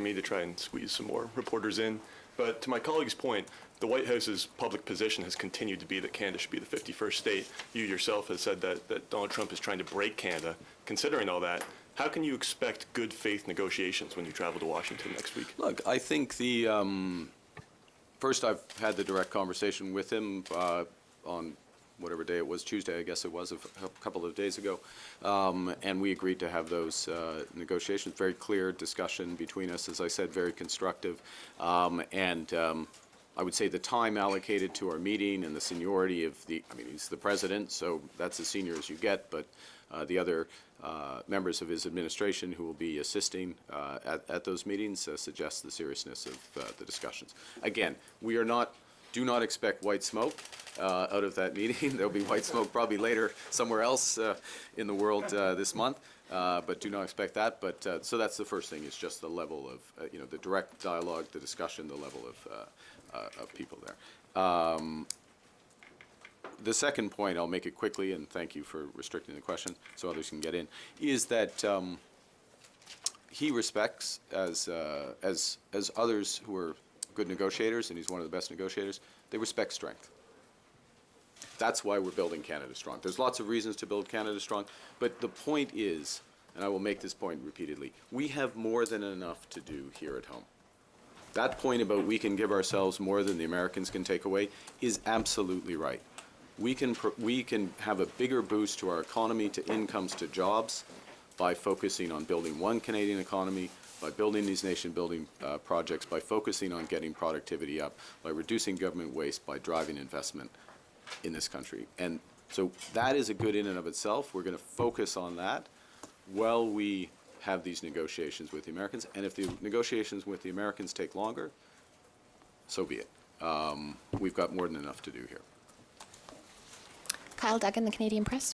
me to try and squeeze some more reporters in. But to my colleague's point, the White House's public position has continued to be that Canada should be the 51st state. You yourself have said that Donald Trump is trying to break Canada. Considering all that, how can you expect good faith negotiations when you travel to Washington next week? Look, I think first I've had the direct conversation with him on whatever day it was, Tuesday, I guess it was, a couple of days ago. And we agreed to have those negotiations. Very clear discussion between us, as I said, very constructive. I would say the time allocated to our meeting and the seniority of he's the president, so that's as senior as you get, but the other members of his administration who will be assisting at those meetings suggests the seriousness of the discussions. Again, do not expect white smoke out of that meeting. There'll be white smoke probably later somewhere else in the world this month, but do not expect that. But so that's the first thing, is just the level of the direct dialogue, the discussion, the level of people there. The second point, I'll make it quickly, and thank you for restricting the question so others can get in, is that he respects, as others who are good negotiators, and he's one of the best negotiators, they respect strength. That's why we're building Canada strong. There's lots of reasons to build Canada strong, but the point is, and I will make this point repeatedly, we have more than enough to do here at home. That point about we can give ourselves more than the Americans can take away is absolutely right. We can have a bigger boost to our economy, to incomes, to jobs, by focusing on building one Canadian economy, by building these nation-building projects, by focusing on getting productivity up, by reducing government waste, by driving investment in this country. And so that is a good in and of itself. We're going to focus on that while we have these negotiations with the Americans. And if the negotiations with the Americans take longer, so be it. We've got more than enough to do here. Kyle Duggan, the Canadian Press.